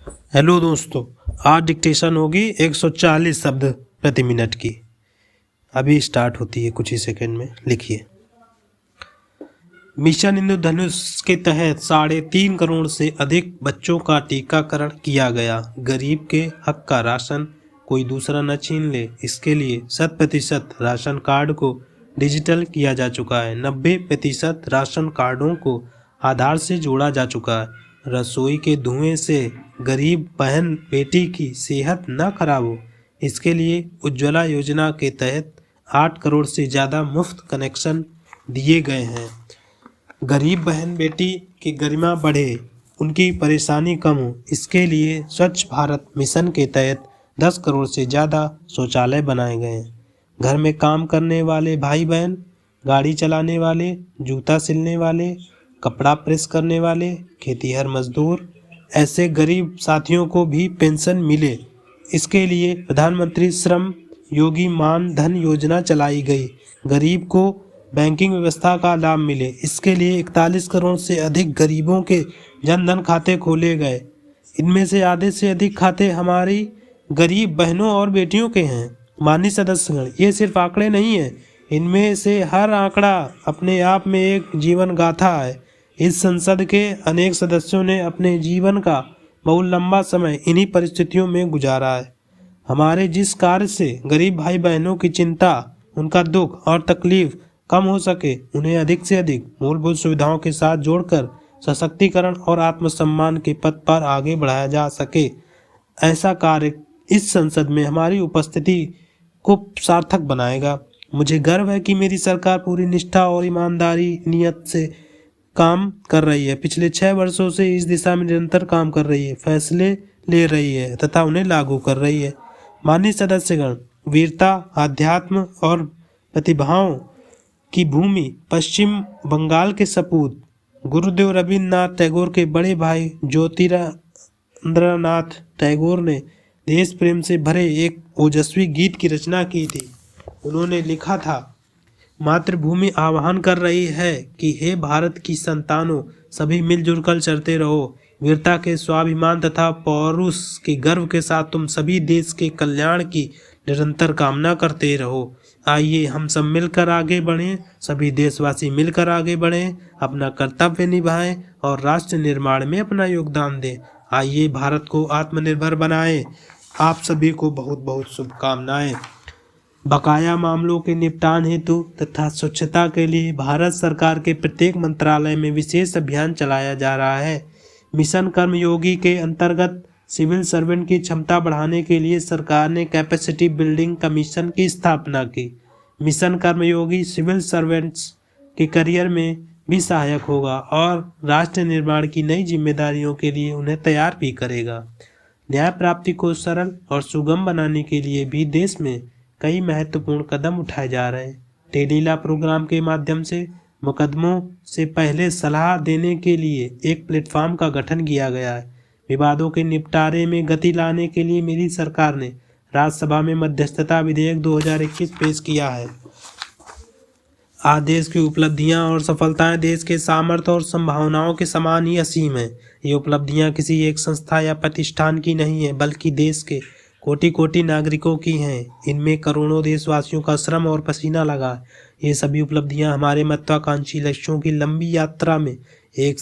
Hello दोस्तों, आज dictation होगी 140 शब्द प्रति मिनट की। अभी स्टार्ट होती है कुछ ही सेकंड में। लिखिए। मिशन इंद्रधनुष के तहत 3.5 करोड़ से अधिक बच्चों का टीकाकरण किया गया। गरीब के हक का राशन कोई दूसरा न छीन ले, इसके लिए 100% राशन कार्ड को डिजिटल किया जा चुका है। 90% राशन कार्डों को आधार से जोड़ा जा चुका है। रसोई के धुएं से गरीब बहन बेटी की सेहत न खराब हो, इसके लिए उज्ज्वला योजना के तहत 8 करोड़ से ज़्यादा मुफ्त कनेक्शन दिए गए हैं। गरीब बहन बेटी की गरिमा बढ़े, उनकी परेशानी कम हो, इसके लिए स्वच्छ भारत मिशन के तहत 10 करोड़ से ज़्यादा शौचालय बनाए गए हैं। घर में काम करने वाले भाई बहन, गाड़ी चलाने वाले, जूता सिलने वाले, कपड़ा प्रेस करने वाले, खेतीहर मजदूर, ऐसे गरीब साथियों को भी पेंशन मिले, इसके लिए प्रधानमंत्री श्रम योगी मान धन योजना चलाई गई। गरीब को बैंकिंग व्यवस्था का लाभ मिले, इसके लिए 41 करोड़ से अधिक गरीबों के जनधन खाते खोले गए। इनमें से आधे से अधिक खाते हमारी गरीब बहनों और बेटियों के हैं। माननीय सदस्यगण, ये सिर्फ आंकड़े नहीं है, इनमें से हर आंकड़ा अपने आप में एक जीवन गाथा है। इस संसद के अनेक सदस्यों ने अपने जीवन का बहुत लंबा समय इन्हीं परिस्थितियों में गुजारा है। हमारे जिस कार्य से गरीब भाई बहनों की चिंता, उनका दुख और तकलीफ कम हो सके, उन्हें अधिक से अधिक मूलभूत सुविधाओं के साथ जोड़कर सशक्तिकरण और आत्मसम्मान के पथ पर आगे बढ़ाया जा सके, ऐसा कार्य इस संसद में हमारी उपस्थिति को सार्थक बनाएगा। मुझे गर्व है कि मेरी सरकार पूरी निष्ठा और ईमानदारी नियत से काम कर रही है। पिछले 6 वर्षों से इस दिशा में निरंतर काम कर रही है, फैसले ले रही है तथा उन्हें लागू कर रही है। माननीय सदस्यगण, वीरता, आध्यात्म और प्रतिभाओं की भूमि पश्चिम बंगाल के सपूत गुरुदेव रविन्द्रनाथ टैगोर के बड़े भाई ज्योतिरिंद्रनाथ टैगोर ने देश प्रेम से भरे एक ओजस्वी गीत की रचना की थी। उन्होंने लिखा था, मातृभूमि आह्वान कर रही है कि हे भारत की संतानों, सभी मिलजुल कर चलते रहो। वीरता के स्वाभिमान तथा पौरुष के गर्व के साथ तुम सभी देश के कल्याण की निरंतर कामना करते रहो। आइए हम सब मिलकर आगे बढ़ें, सभी देशवासी मिलकर आगे बढ़ें, अपना कर्तव्य निभाएं और राष्ट्र निर्माण में अपना योगदान दें। आइए भारत को आत्मनिर्भर बनाएं। आप सभी को बहुत बहुत शुभकामनाएं। बकाया मामलों के निपटान हेतु तथा स्वच्छता के लिए भारत सरकार के प्रत्येक मंत्रालय में विशेष अभियान चलाया जा रहा है। मिशन कर्मयोगी के अंतर्गत सिविल सर्वेंट की क्षमता बढ़ाने के लिए सरकार ने कैपेसिटी बिल्डिंग कमीशन की स्थापना की। मिशन कर्मयोगी सिविल सर्वेंट्स के करियर में भी सहायक होगा और राष्ट्र निर्माण की नई जिम्मेदारियों के लिए उन्हें तैयार भी करेगा। न्याय प्राप्ति को सरल और सुगम बनाने के लिए भी देश में कई महत्वपूर्ण कदम उठाए जा रहे हैं। टेलीला प्रोग्राम के माध्यम से मुकदमों से पहले सलाह देने के लिए एक प्लेटफॉर्म का गठन किया गया है। विवादों के निपटारे में गति लाने के लिए मेरी सरकार ने राज्यसभा में मध्यस्थता विधेयक 2021 पेश किया है। आज देश की उपलब्धियां और सफलताएं देश के सामर्थ्य और संभावनाओं के समान ही असीम हैं। ये उपलब्धियां किसी एक संस्था या प्रतिष्ठान की नहीं है, बल्कि देश के कोटि कोटि नागरिकों की हैं। इनमें करोड़ों देशवासियों का श्रम और पसीना लगा। ये सभी उपलब्धियां हमारे महत्वाकांक्षी लक्ष्यों की लंबी यात्रा में एक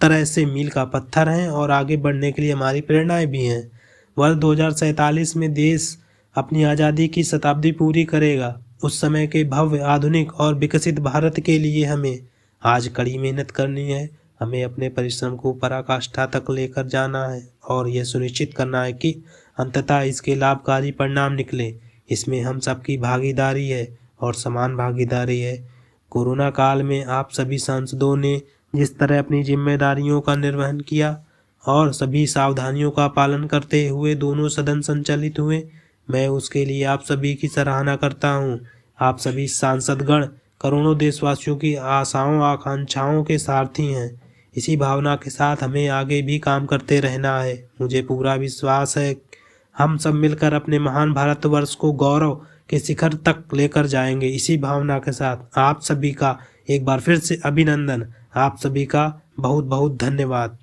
तरह से मील का पत्थर हैं और आगे बढ़ने के लिए हमारी प्रेरणाएं भी हैं। वर्ष 2047 में देश अपनी आज़ादी की शताब्दी पूरी करेगा। उस समय के भव्य, आधुनिक और विकसित भारत के लिए हमें आज कड़ी मेहनत करनी है। हमें अपने परिश्रम को पराकाष्ठा तक लेकर जाना है और यह सुनिश्चित करना है कि अंततः इसके लाभकारी परिणाम निकले। इसमें हम सबकी भागीदारी है और समान भागीदारी है। कोरोना काल में आप सभी सांसदों ने जिस तरह अपनी जिम्मेदारियों का निर्वहन किया और सभी सावधानियों का पालन करते हुए दोनों सदन संचालित हुए, मैं उसके लिए आप सभी की सराहना करता हूँ। आप सभी सांसदगण करोड़ों देशवासियों की आशाओं आकांक्षाओं के सारथी हैं। इसी भावना के साथ हमें आगे भी काम करते रहना है। मुझे पूरा विश्वास है हम सब मिलकर अपने महान भारतवर्ष को गौरव के शिखर तक लेकर जाएंगे। इसी भावना के साथ आप सभी का एक बार फिर से अभिनंदन। आप सभी का बहुत बहुत धन्यवाद।